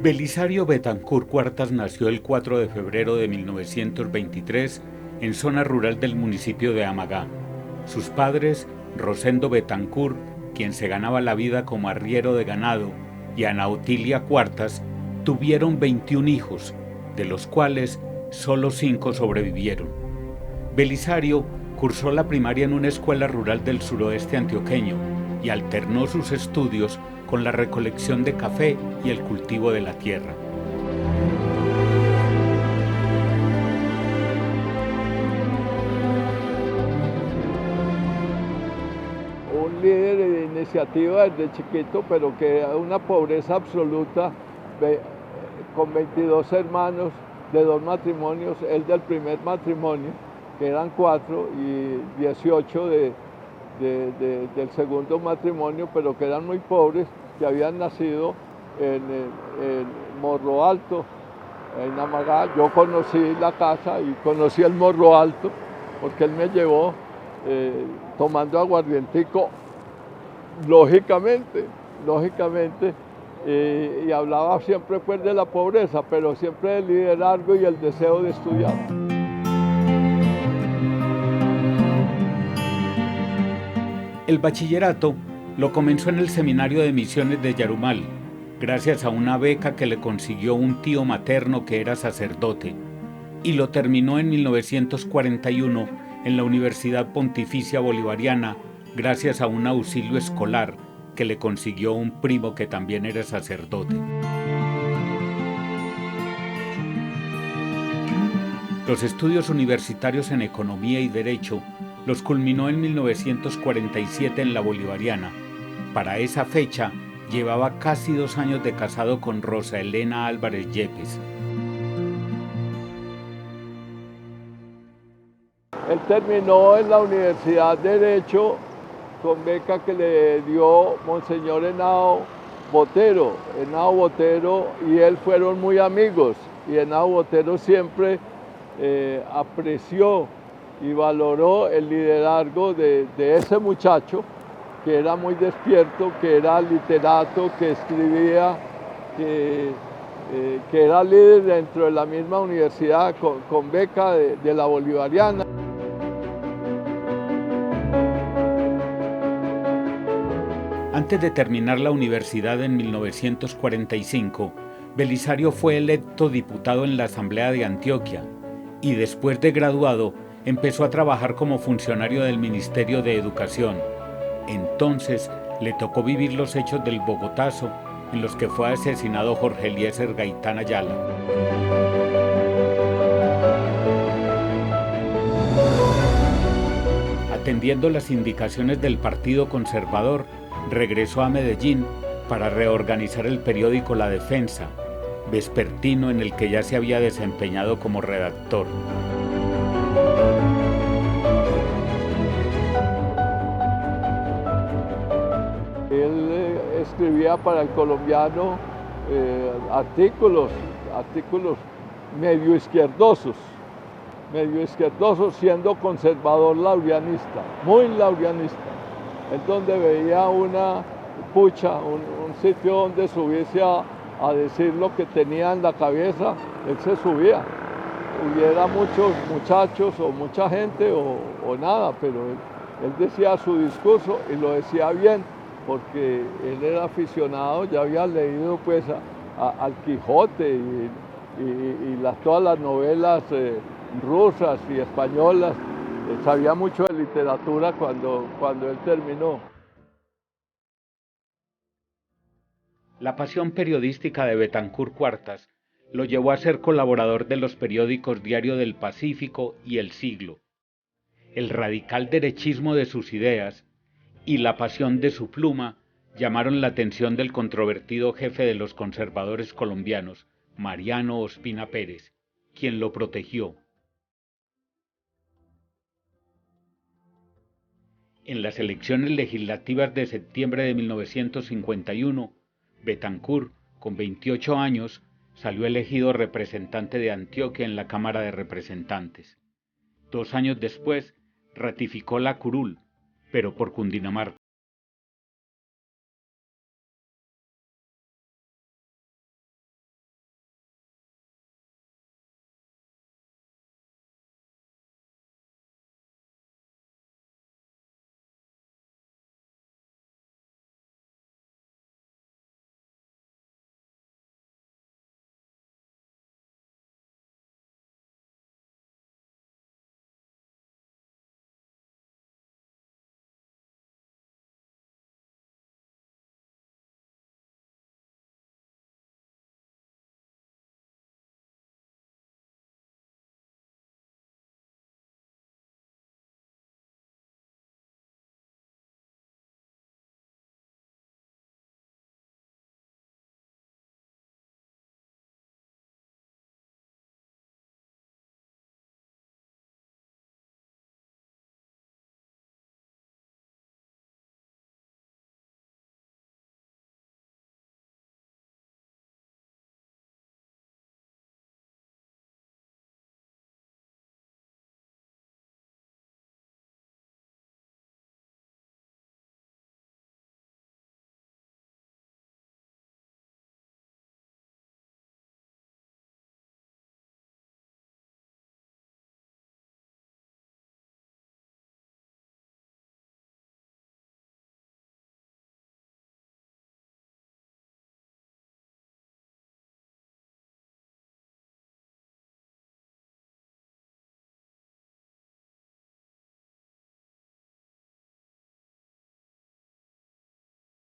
Belisario Betancur Cuartas nació el 4 de febrero de 1923 en zona rural del municipio de Amagá. Sus padres, Rosendo Betancur, quien se ganaba la vida como arriero de ganado, y Ana Otilia Cuartas, tuvieron 21 hijos, de los cuales solo 5 sobrevivieron. Belisario cursó la primaria en una escuela rural del suroeste antioqueño y alternó sus estudios con la recolección de café y el cultivo de la tierra. Un líder de iniciativa desde chiquito, pero que era una pobreza absoluta, con 22 hermanos de 2 matrimonios, él del primer matrimonio, que eran 4, y 18 del segundo matrimonio, pero que eran muy pobres, que habían nacido en Morro Alto, en Amagá. Yo conocí la casa y conocí el Morro Alto, porque él me llevó tomando aguardientico, lógicamente, y hablaba siempre pues de la pobreza, pero siempre del liderazgo y el deseo de estudiar. El bachillerato lo comenzó en el Seminario de Misiones de Yarumal, gracias a una beca que le consiguió un tío materno que era sacerdote, y lo terminó en 1941 en la Universidad Pontificia Bolivariana, gracias a un auxilio escolar que le consiguió un primo que también era sacerdote. Los estudios universitarios en Economía y Derecho los culminó en 1947 en la Bolivariana. Para esa fecha, llevaba casi 2 años de casado con Rosa Elena Álvarez Yepes. Él terminó en la Universidad de Derecho con beca que le dio Monseñor Henao Botero. Henao Botero y él fueron muy amigos, y Henao Botero siempre apreció y valoró el liderazgo de ese muchacho, que era muy despierto, que era literato, que escribía, que era líder dentro de la misma universidad con beca de la Bolivariana. Antes de terminar la universidad en 1945, Belisario fue electo diputado en la Asamblea de Antioquia y después de graduado empezó a trabajar como funcionario del Ministerio de Educación. Entonces le tocó vivir los hechos del Bogotazo, en los que fue asesinado Jorge Eliezer Gaitán Ayala. Atendiendo las indicaciones del Partido Conservador, regresó a Medellín para reorganizar el periódico La Defensa, vespertino en el que ya se había desempeñado como redactor. Él escribía para El Colombiano artículos medio izquierdosos, siendo conservador laureanista, muy laureanista. Es donde veía una pucha, un sitio donde subirse a decir lo que tenía en la cabeza, él se subía. Hubiera muchos muchachos o mucha gente o nada, pero él decía su discurso y lo decía bien, porque él era aficionado, ya había leído pues al Quijote y todas las novelas rusas y españolas. Sabía mucho de literatura cuando él terminó. La pasión periodística de Betancur Cuartas lo llevó a ser colaborador de los periódicos Diario del Pacífico y El Siglo. El radical derechismo de sus ideas y la pasión de su pluma llamaron la atención del controvertido jefe de los conservadores colombianos, Mariano Ospina Pérez, quien lo protegió. En las elecciones legislativas de septiembre de 1951, Betancur, con 28 años, salió elegido representante de Antioquia en la Cámara de Representantes. 2 años después, ratificó la curul, pero por Cundinamarca.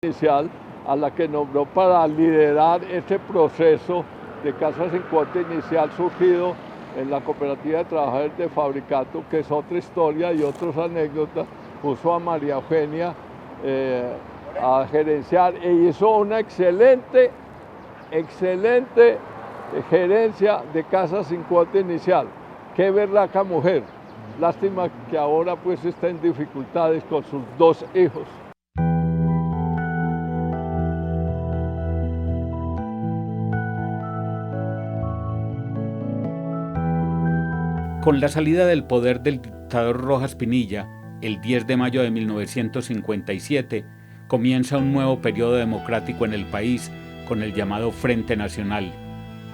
inicial, a la que nombró para liderar ese proceso de casas en cuota inicial surgido en la Cooperativa de Trabajadores de Fabricato, que es otra historia y otras anécdotas. Puso a María Eugenia a gerenciar e hizo una excelente gerencia de casas sin cuota inicial. Qué berraca mujer. Lástima que ahora pues está en dificultades con sus 2 hijos. Con la salida del poder del dictador Rojas Pinilla, el 10 de mayo de 1957, comienza un nuevo periodo democrático en el país con el llamado Frente Nacional,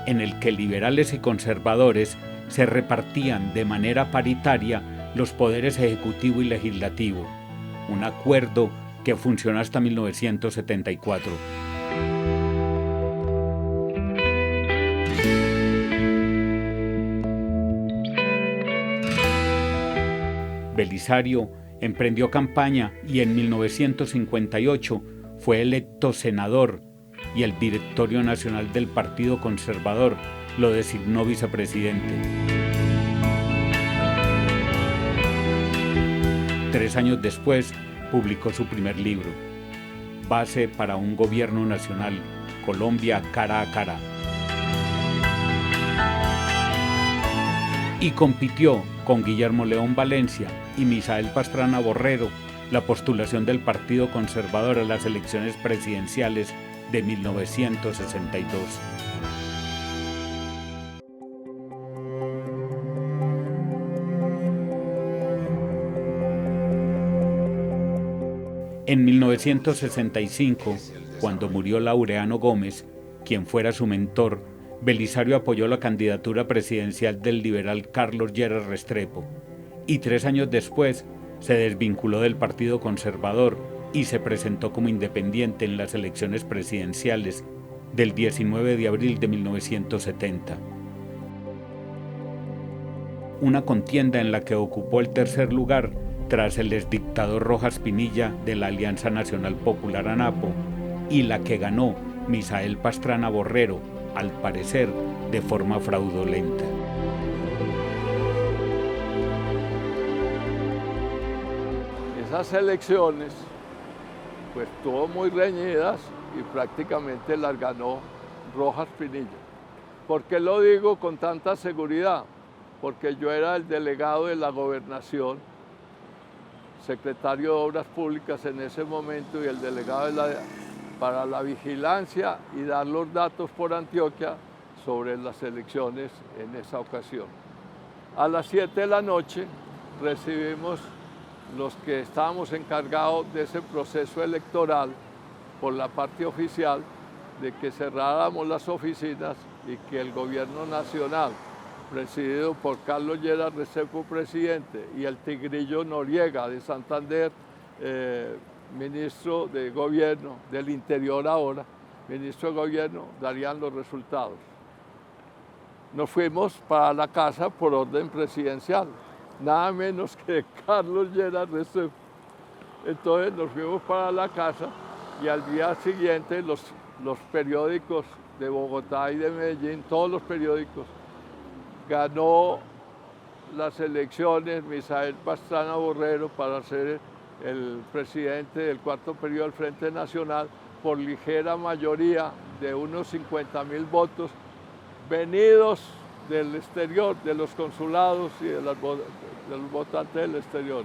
en el que liberales y conservadores se repartían de manera paritaria los poderes ejecutivo y legislativo, un acuerdo que funcionó hasta 1974. Belisario emprendió campaña y en 1958 fue electo senador y el Directorio Nacional del Partido Conservador lo designó vicepresidente. 3 años después publicó su primer libro, Base para un Gobierno Nacional, Colombia cara a cara. Y compitió con Guillermo León Valencia y Misael Pastrana Borrero la postulación del Partido Conservador a las elecciones presidenciales de 1962. En 1965, cuando murió Laureano Gómez, quien fuera su mentor, Belisario apoyó la candidatura presidencial del liberal Carlos Lleras Restrepo, y 3 años después se desvinculó del Partido Conservador y se presentó como independiente en las elecciones presidenciales del 19 de abril de 1970. Una contienda en la que ocupó el 3er lugar tras el exdictador Rojas Pinilla de la Alianza Nacional Popular ANAPO y la que ganó Misael Pastrana Borrero, al parecer de forma fraudulenta. Esas elecciones pues estuvo muy reñidas y prácticamente las ganó Rojas Pinilla. ¿Por qué lo digo con tanta seguridad? Porque yo era el delegado de la gobernación, secretario de Obras Públicas en ese momento y el delegado para la vigilancia y dar los datos por Antioquia sobre las elecciones en esa ocasión. A las 7 de la noche recibimos los que estábamos encargados de ese proceso electoral por la parte oficial de que cerráramos las oficinas y que el gobierno nacional, presidido por Carlos Lleras Restrepo, presidente, y el Tigrillo Noriega de Santander, ministro de Gobierno, del Interior ahora, ministro de Gobierno, darían los resultados. Nos fuimos para la casa por orden presidencial, nada menos que Carlos Lleras Restrepo. Entonces nos fuimos para la casa y al día siguiente los periódicos de Bogotá y de Medellín, todos los periódicos, ganó las elecciones Misael Pastrana Borrero para ser el presidente del 4º periodo del Frente Nacional por ligera mayoría de unos 50.000 votos venidos del exterior, de los consulados y de los votantes del exterior.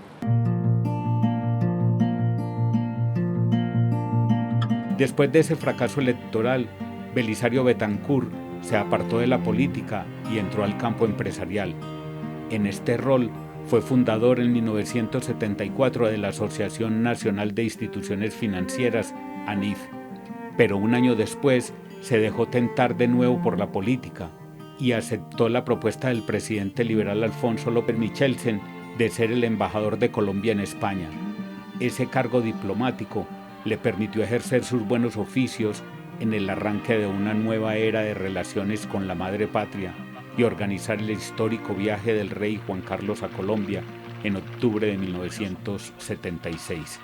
Después de ese fracaso electoral, Belisario Betancur se apartó de la política y entró al campo empresarial. En este rol fue fundador en 1974 de la Asociación Nacional de Instituciones Financieras, ANIF, pero un año después se dejó tentar de nuevo por la política y aceptó la propuesta del presidente liberal Alfonso López Michelsen de ser el embajador de Colombia en España. Ese cargo diplomático le permitió ejercer sus buenos oficios en el arranque de una nueva era de relaciones con la madre patria y organizar el histórico viaje del rey Juan Carlos a Colombia en octubre de 1976.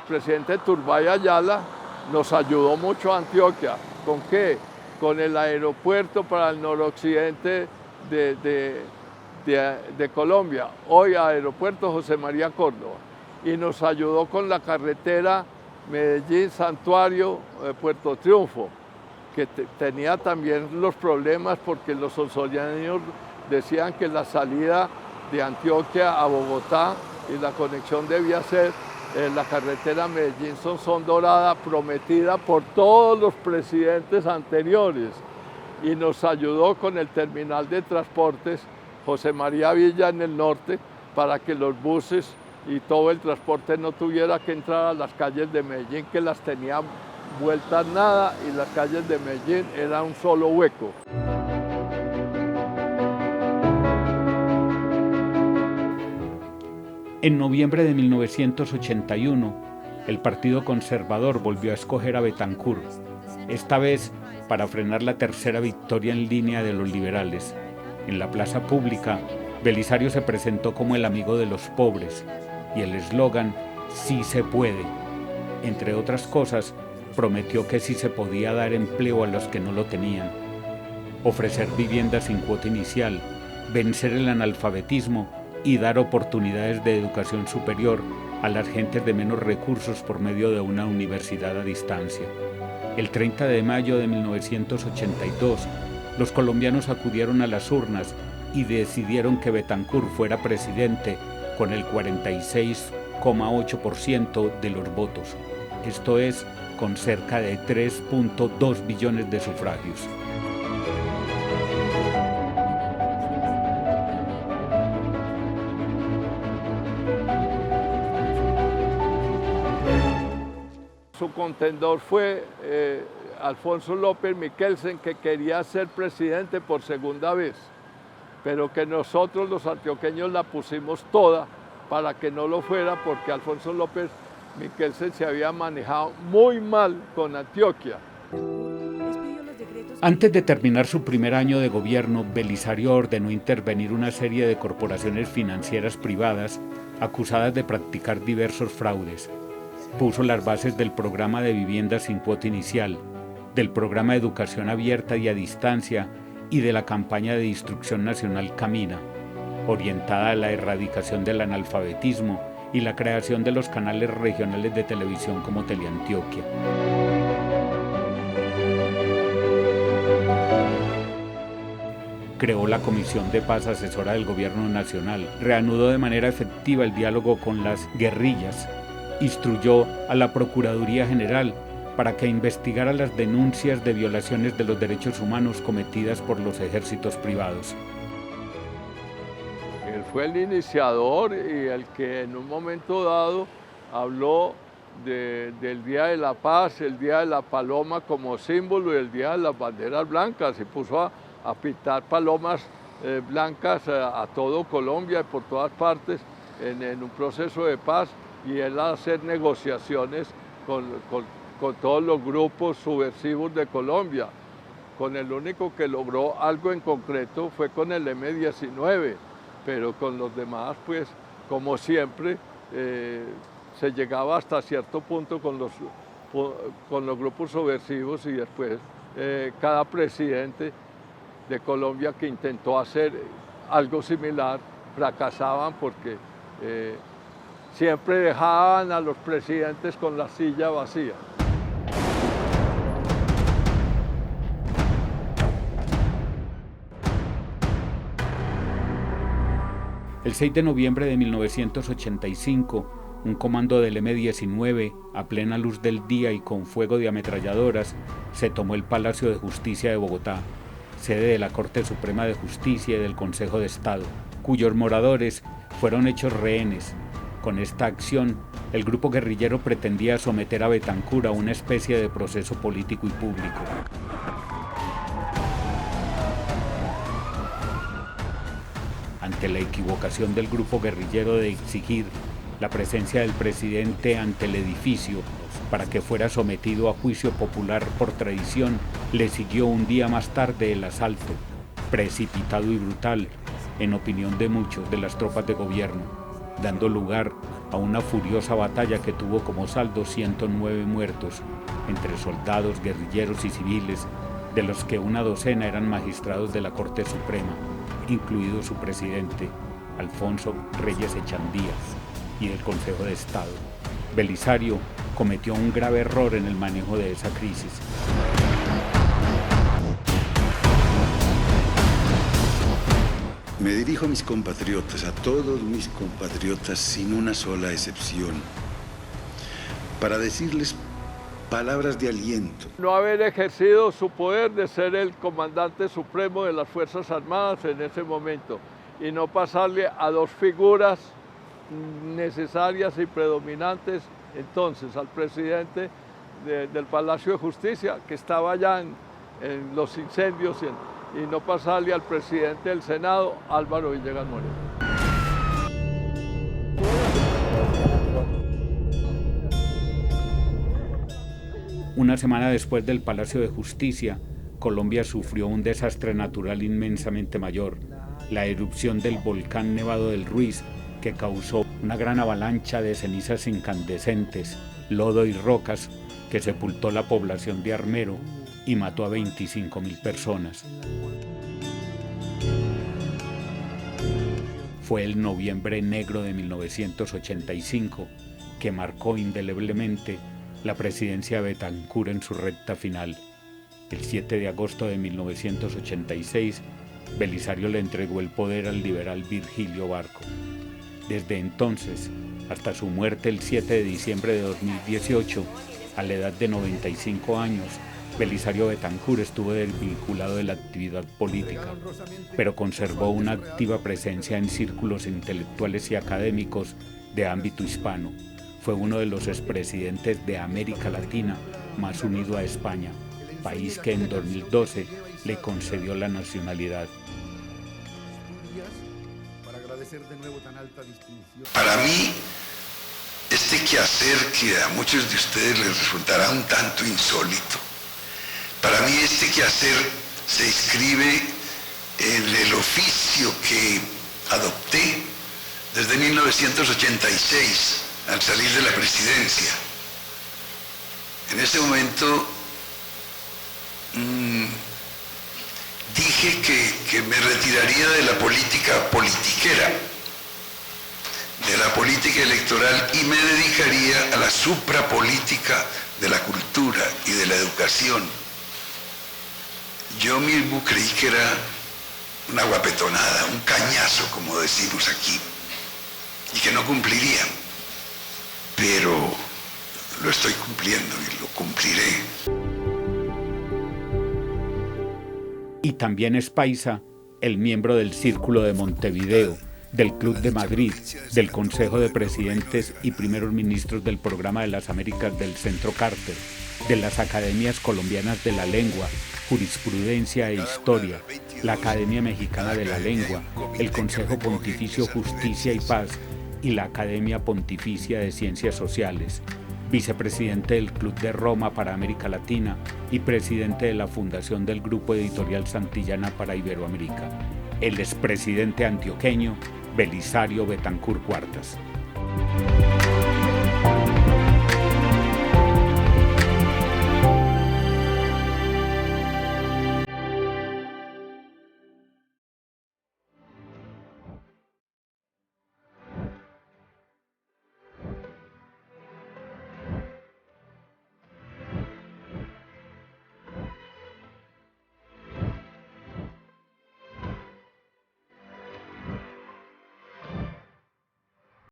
presidente Turbay Ayala nos ayudó mucho a Antioquia. ¿Con qué? Con el aeropuerto para el noroccidente de Colombia, hoy Aeropuerto José María Córdoba, y nos ayudó con la carretera Medellín-Santuario, Puerto Triunfo, que tenía también los problemas porque los sonsorianos decían que la salida de Antioquia a Bogotá y la conexión debía ser la carretera Medellín-Sonsón Dorada, prometida por todos los presidentes anteriores, y nos ayudó con el terminal de transportes José María Villa en el norte para que los buses y todo el transporte no tuviera que entrar a las calles de Medellín, que las tenía vueltas nada, y las calles de Medellín era un solo hueco. En noviembre de 1981, el Partido Conservador volvió a escoger a Betancur, esta vez para frenar la tercera victoria en línea de los liberales. En la plaza pública, Belisario se presentó como el amigo de los pobres y el eslogan "Sí se puede". Entre otras cosas, prometió que sí se podía dar empleo a los que no lo tenían, ofrecer viviendas sin cuota inicial, vencer el analfabetismo y dar oportunidades de educación superior a las gentes de menos recursos por medio de una universidad a distancia. El 30 de mayo de 1982, los colombianos acudieron a las urnas y decidieron que Betancur fuera presidente con el 46,8% de los votos, esto es, con cerca de 3.2 billones de sufragios. Su contendor fue Alfonso López Miquelsen, que quería ser presidente por segunda vez, pero que nosotros los antioqueños la pusimos toda para que no lo fuera, porque Alfonso López Miquelsen se había manejado muy mal con Antioquia. Antes de terminar su primer año de gobierno, Belisario ordenó intervenir una serie de corporaciones financieras privadas acusadas de practicar diversos fraudes. Puso las bases del programa de vivienda sin cuota inicial, del programa de educación abierta y a distancia y de la campaña de instrucción nacional Camina, orientada a la erradicación del analfabetismo y la creación de los canales regionales de televisión como Teleantioquia. Creó la Comisión de Paz asesora del Gobierno Nacional, reanudó de manera efectiva el diálogo con las guerrillas, instruyó a la Procuraduría General para que investigara las denuncias de violaciones de los derechos humanos cometidas por los ejércitos privados. Él fue el iniciador y el que en un momento dado habló del Día de la Paz, el Día de la Paloma como símbolo y el Día de las Banderas Blancas, y puso a pintar palomas blancas a todo Colombia y por todas partes en un proceso de paz, y él a hacer negociaciones con todos los grupos subversivos de Colombia. Con el único que logró algo en concreto fue con el M-19, pero con los demás, pues, como siempre, se llegaba hasta cierto punto con los grupos subversivos, y después cada presidente de Colombia que intentó hacer algo similar fracasaban, porque siempre dejaban a los presidentes con la silla vacía. El 6 de noviembre de 1985, un comando del M-19, a plena luz del día y con fuego de ametralladoras, se tomó el Palacio de Justicia de Bogotá, sede de la Corte Suprema de Justicia y del Consejo de Estado, cuyos moradores fueron hechos rehenes. Con esta acción, el grupo guerrillero pretendía someter a Betancur a una especie de proceso político y público. Ante la equivocación del grupo guerrillero de exigir la presencia del presidente ante el edificio para que fuera sometido a juicio popular por traición, le siguió un día más tarde el asalto, precipitado y brutal, en opinión de muchos de las tropas de gobierno. dando lugar a una furiosa batalla que tuvo como saldo 109 muertos, entre soldados, guerrilleros y civiles, de los que una docena eran magistrados de la Corte Suprema, incluido su presidente, Alfonso Reyes Echandía, y del Consejo de Estado. Belisario cometió un grave error en el manejo de esa crisis. Me dirijo a mis compatriotas, a todos mis compatriotas, sin una sola excepción, para decirles palabras de aliento. No haber ejercido su poder de ser el comandante supremo de las Fuerzas Armadas en ese momento y no pasarle a dos figuras necesarias y predominantes entonces, al presidente del Palacio de Justicia, que estaba allá en los incendios, y no pasarle al presidente del Senado, Álvaro Villegas Moreno. Una semana después del Palacio de Justicia, Colombia sufrió un desastre natural inmensamente mayor, la erupción del volcán Nevado del Ruiz, que causó una gran avalancha de cenizas incandescentes, lodo y rocas que sepultó la población de Armero y mató a 25.000 personas. Fue el noviembre negro de 1985 que marcó indeleblemente la presidencia de Betancur en su recta final. El 7 de agosto de 1986, Belisario le entregó el poder al liberal Virgilio Barco. Desde entonces, hasta su muerte el 7 de diciembre de 2018, a la edad de 95 años, Belisario Betancur estuvo desvinculado de la actividad política, pero conservó una activa presencia en círculos intelectuales y académicos de ámbito hispano. Fue uno de los expresidentes de América Latina más unido a España, país que en 2012 le concedió la nacionalidad. Para mí, este quehacer que a muchos de ustedes les resultará un tanto insólito, para mí este quehacer se inscribe en el oficio que adopté desde 1986 al salir de la presidencia. En ese momento dije que me retiraría de la política politiquera, de la política electoral, y me dedicaría a la suprapolítica de la cultura y de la educación. Yo mismo creí que era una guapetonada, un cañazo, como decimos aquí, y que no cumpliría, pero lo estoy cumpliendo y lo cumpliré. Y también es paisa, el miembro del Círculo de Montevideo, del Club de Madrid, del Consejo de Presidentes y Primeros Ministros del Programa de las Américas del Centro Carter, de las Academias Colombianas de la Lengua, Jurisprudencia e Historia, la Academia Mexicana de la Lengua, el Consejo Pontificio Justicia y Paz y la Academia Pontificia de Ciencias Sociales, vicepresidente del Club de Roma para América Latina y presidente de la Fundación del Grupo Editorial Santillana para Iberoamérica, el expresidente antioqueño Belisario Betancur Cuartas.